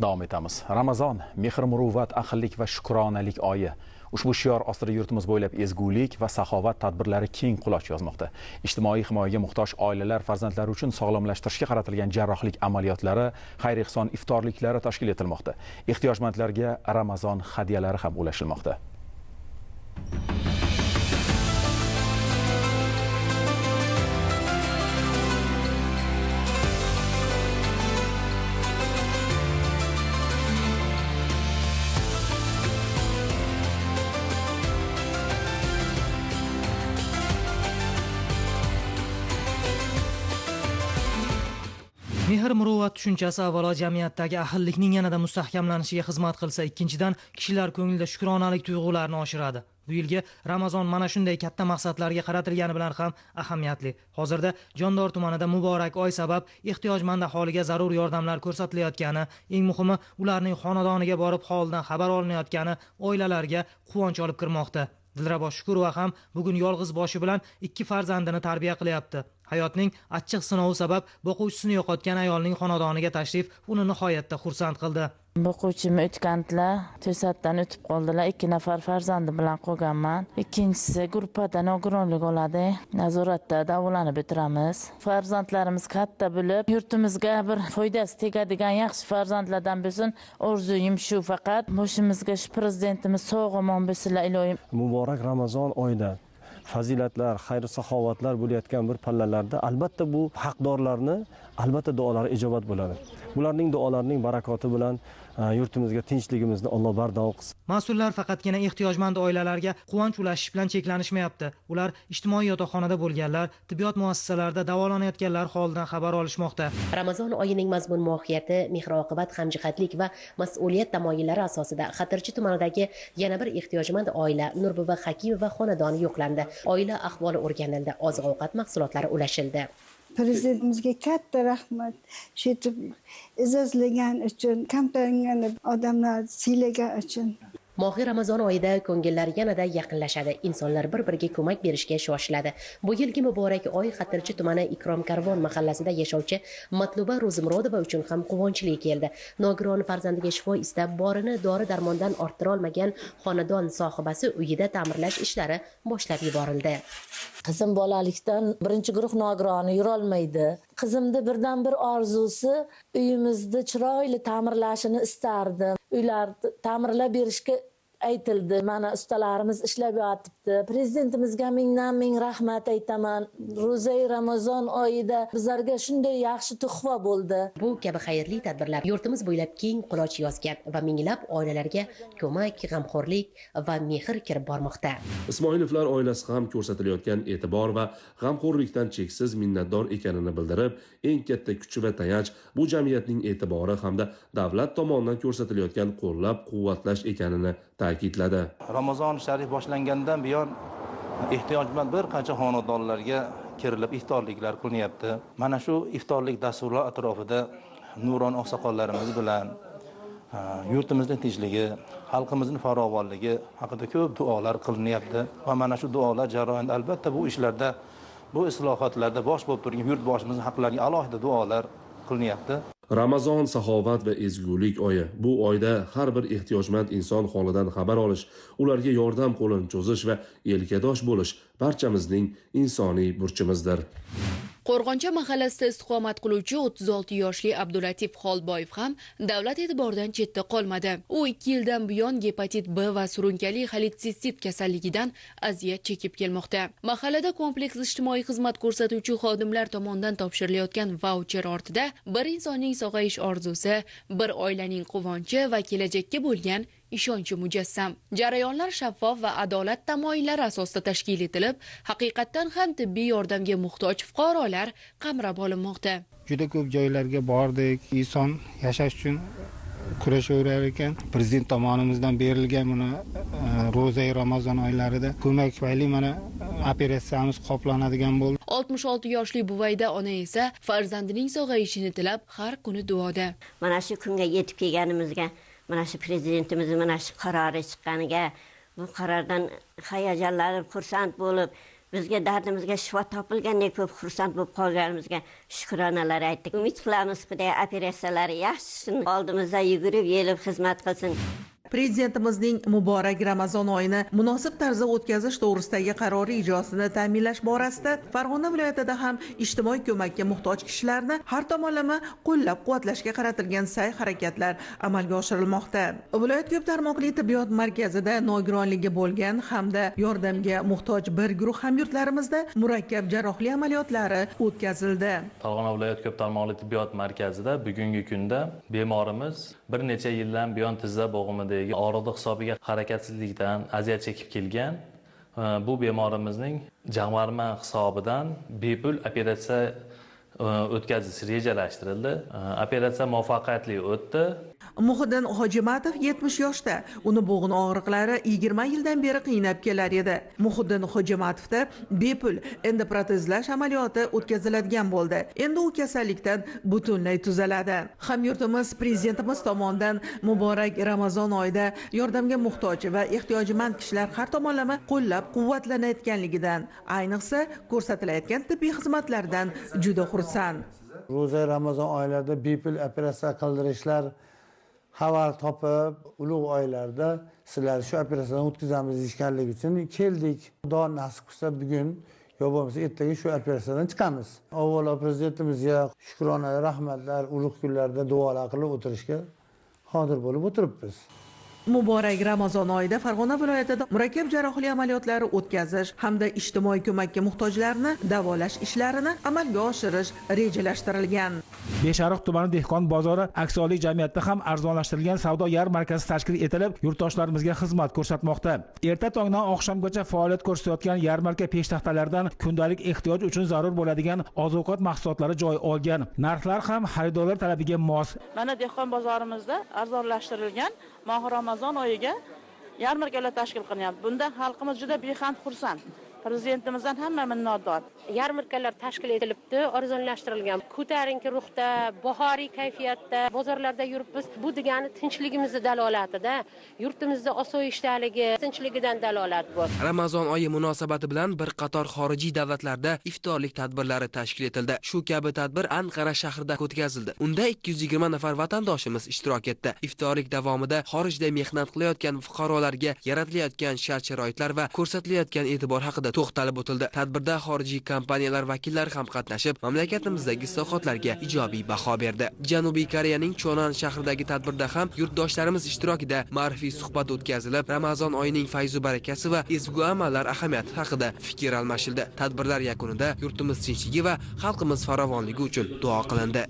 Davom etamiz. Ramazon, mehr, muruvvat, ahillik va shukronalik oyi. Ushbu shior ostida yurtimiz bo'ylab ezgulik va saxovat tadbirlari keng quloch yozmoqda. Ijtimoiy himoyaga muhtoj oilalar farzandlari uchun sog'lomlashtirishga qaratilgan jarrohlik amaliyotlari, xayr-ehson iftorliklari tashkil etilmoqda. Ehtiyojmandlarga Ramazon hadyalari ham ulashilmoqda. Mehr muruvvat tushunchasi avvalo jamiyatdagi ahillikning yanada mustahkamlanishiga xizmat qilsa, ikkinchidan kishilar ko'nglida shukronalik tuyg'ularini oshiradi. Bu yilgi Ramazon mana shunday katta maqsadlarga qaratilgani bilan ham ahamiyatli. Hozirda Jondor tumanida muborak oy sabab ehtiyojmand aholiga zarur yordamlar ko'rsatilayotgani, eng muhimi ularning xonadoniga borib holidan xabar olinayotgani oilalarga quvonch olib kirmoqda. Dilrabo Shukurova ham bugun yolg'iz boshi bilan 2 farzandini tarbiya qilyapti. Hayotning achchiq sinovi sabab boquvchisini yo'qotgan ayolning xonadoniga tashrif uni nihoyatda xursand qildi. Boquvchim o'tgandilar, to'satdan o'tib qoldilar. 2 nafar farzandi bilan qolganman. Ikkinchisi gruppada nogironlik oladi. Nazoratda davolanib o'tiramiz. Farzandlarimiz katta bo'lib, yurtimizga bir foydasi tegadigan yaxshi farzandlardan bo'lsin. Orzuyim shu, faqat boshimizga shu prezidentimiz sog'-omon bo'lsinlar iloyim. Muborak Ramazon oyida fazilatlar, xayr saxovatlar bo'layotgan bir pallalarda albatta bu haqdorlarni albatta duolari ijobat bo'ladi. Bularning duolarining barakoti bilan yurtimizga tinchligimizni Alloh bardavom qilsin. Mas'ullar faqatgina ehtiyojmand oilalarga quvonch ulashish bilan cheklanishmayapti. Ular ijtimoiy yotoqxonada bo'lganlar, tibbiyot muassasalarida davolanayotganlar holidan xabar olishmoqda. Ramazon oyining mazmun mohiyati, mehr-oqibat, hamjihatlik va mas'uliyat tamoyillari asosida Xatirchi tumanidagi yana bir ehtiyojmand oila Nurbuva Hakimova xonadoni yo'qlandi. Oila ahvoli o'rganildi, oziq-ovqat mahsulotlari ulashildi. Prezidentimizga katta rahmat. Shetib izozlagan uchun, kamtaringan odamlar siylagan uchun. Mohi Ramazon oyida ko'ngillar yanada yaqinlashadi. Insonlar bir-biriga ko'mak berishga shoshiladi. Bu yilgi muborak oy Xatirchi tumani Ikrom Karvon mahallasida yashovchi Matluba Ro'zimrodova uchun ham quvonchli keldi. Nogiron farzandiga shifo istab, borini dori-darmondan orttira olmagan xonadon sohibasi uyida ta'mirlash ishlari boshlab yuborildi. Qizim bolalikdan birinchi guruh nogironi yura olmaydi. Qizimni birdan bir orzusi uyimizni chiroyli ta'mirlashini istardim. Uylarni ta'mirlab berishga aytildi. Mana ustalarimiz ishlab yotibdi. Prezidentimizga ming rahmat aytaman. Ro'za Ramazon oyida bizlarga shunday yaxshi tuhfa bo'ldi. Bu kabi xayrli tadbirlar yurtimiz bo'ylab keng quloch yozgan va minglab oilalarga ko'mak, g'amxo'rlik va mehr kirib bormoqda. Ismoilovlar oilasi ham ko'rsatilayotgan e'tibor va g'amxo'rlikdan cheksiz minnatdor ekanini bildirib, eng katta kuch va tayanch bu jamiyatning e'tibori hamda davlat tomonidan ko'rsatilayotgan qo'llab-quvvatlash ekanini ta'kidladi. Ramazon sharif boshlangandan buyon ehtiyojmand bir qancha xonadonlarga kirilib iftorliklar qilinyapti. Mana shu iftorlik dasturlari atrofida nuron oqsoqollarimiz bilan yurtimizning tinchligi, xalqimizning farovonligi haqida ko'p duolar qilinyapti va mana shu duolar jarayonida albatta bu ishlarda, bu islohotlarda bosh bo'lib turgan yurtboshimizning haqlariga alohida duolar qilinyapti. Ramazon saxovat va ezgulik oyi. Bu oyda har bir ehtiyojmand inson holidan xabar olish, ularga yordam qo'lini cho'zish va yelkadosh bo'lish barchamizning insoniy burchimizdir. Qo'rg'oncha mahallasida istiqomat qiluvchi 36 yoshli Abdulatif Xolboyev ham davlat e'tiboridan chetda qolmadi. U 2 yildan buyon gepatit B va surunkali xolitsistit kasalligidan aziyat chekib kelmoqda. Mahallada kompleks ijtimoiy xizmat ko'rsatuvchi xodimlar tomonidan topshirilayotgan vaucher ortida bir insonning sog'ayish orzusi, bir oilaning quvonchi va kelajakka bo'lgan ishonchi mujassam. Jarayonlar shaffof va adolat tamoyillari asosida tashkil etilib, haqiqatdan ham tibbiy yordamga muhtoj fuqarolar qamrab olinmoqda. Juda ko'p joylarga bordik, inson yashash uchun kurashaverar ekan. Prezident tomonimizdan berilgan buni Ro'za Ramazon oylarida ko'mak tufayli mana operatsiyamiz qoplanadigan bo'ldi. 66 yoshli buvayda ona esa farzandining sog'ayishini tilab har kuni duoda. Mana shu kunga yetib kelganimizga, mana shu prezidentimizning mana shu qarori chiqqaniga, bu qarordan hayajonlanib, xursand bo'lib, bizga dardimizga shifo topilgandek ko'p xursand bo'lib qolganimizga shukronalar aytdik. Umid qilamiz, Xudo operatsiyalari yaxshi oldimizda yugurib, yelib xizmat qilsin. Prezidentimizning muborak Ramazon oyini munosib tarzda o'tkazish to'g'risidagi qarori ijrosini ta'minlash borasida Farg'ona viloyatida ham ijtimoiy ko'makka muhtoj kishilarni har tomonlama qo'llab-quvvatlashga qaratilgan sa'y-harakatlar amalga oshirilmoqda. Viloyat ko'p tarmoqli tibbiyot markazida nogironligi bo'lgan hamda yordamga muhtoj bir guruh hamyurtlarimizda murakkab jarrohlik amaliyotlari o'tkazildi. Farg'ona viloyat ko'p tarmoqli tibbiyot markazida bugungi kunda bemorimiz bir necha yildan buyon tizza bo'g'imida og'riqli hisobiga harakatsizlikdan aziyat chekib kelgan. Bu bemorimizning jamg'arma hisobidan bepul operatsiya o'tkazish rejalashtirildi. Operatsiya muvaffaqiyatli o'tdi. Muhiddin Hojimatov 70 yoshda. Uni bo'g'in og'riqlari 20 yildan beri qiynab kelar edi. Muhiddin Hojimatovda bepul endoprotezlash amaliyoti o'tkaziladigan bo'ldi. Endi u kasallikdan butunlay tuzaladi. Hamyurtimiz prezidentimiz tomonidan muborak Ramazon oyida yordamga muhtoj va ehtiyojmand kishilar har tomonlama qo'llab-quvvatlanayotganligidan, ayniqsa ko'rsatilayotgan tibbiy xizmatlardan juda xursand. Ro'za Ramazon oylarida bepul operatsiya qildirishlar xabar topib, ulug' oylarda sizlar shu operatsiyadan o'tkazamiz deyishganligi uchun keldik. Xudo nasib qilsa bugun yo bo'lmasa ertaga shu operatsiyadan chiqamiz. Avvalo prezidentimizga shukrona, rahmatlar, ulug' kunlarda duolar qilib o'tirishga hozir bo'lib o'tiribmiz. Muborak Ramazon oyida Farg'ona viloyatida murakkab jarrohlik amaliyotlari o'tkazish hamda ijtimoiy ko'makka muhtojlarni davolash ishlarini amalga oshirish rejalashtirilgan. Beshariq tumani dehqon bozori aksiyali jamiyatda ham arzonlashtirilgan savdo yarmarkasi tashkil etilib, yurtdoshlarimizga xizmat ko'rsatmoqda. Erta tongdan oqshomgacha faoliyat ko'rsatayotgan yarmarka peshtaxtalaridan kundalik ehtiyoj uchun zarur bo'ladigan oziq-ovqat mahsulotlari joy olgan. Narxlar ham xaridorlar talabiga mos. Mana dehqon bozorimizda arzonlashtirilgan Mohi Ramazon oyiga yarmarkalar tashkil qilyapti. Bunda xalqimiz juda behand xursand. Prezidentimizdan hamma minnatdor. Yarmarkalar tashkil etilibdi, arzonlashtirilgan. Ko'tarinki ruhda, bahoriy kayfiyatda bozorlarda yuribmiz. Bu degani tinchligimizni dalolatida, yurtimizda osoyishtaligi, tinchligidan dalolat bu. Ramazon oyi munosabati bilan bir qator xorijiy davlatlarda iftorlik tadbirlari tashkil etildi. Shu kabi tadbir Anqara shahrida o'tkazildi. Unda 220 nafar vatandoshimiz ishtirok etdi. Iftorlik davomida xorijda mehnat qilayotgan fuqarolarga yaratilayotgan shart-sharoitlar va ko'rsatilayotgan e'tibor haqida to'xtalib o'tildi. Tadbirda xorijiy kompaniyalar vakillari ham qatnashib, mamlakatimizdagi islohotlarga ijobiy baho berdi. Janubiy Koreyaning Chonan shahridagi tadbirda ham yurtdoshlarimiz ishtirokida ma'rifiy suhbat o'tkazilib, Ramazon oyining fayzu barakasi va ezgu amallar ahamiyati haqida fikr almashildi. Tadbirlar yakunida yurtimiz tinchligi va xalqimiz farovonligi uchun duo qilindi.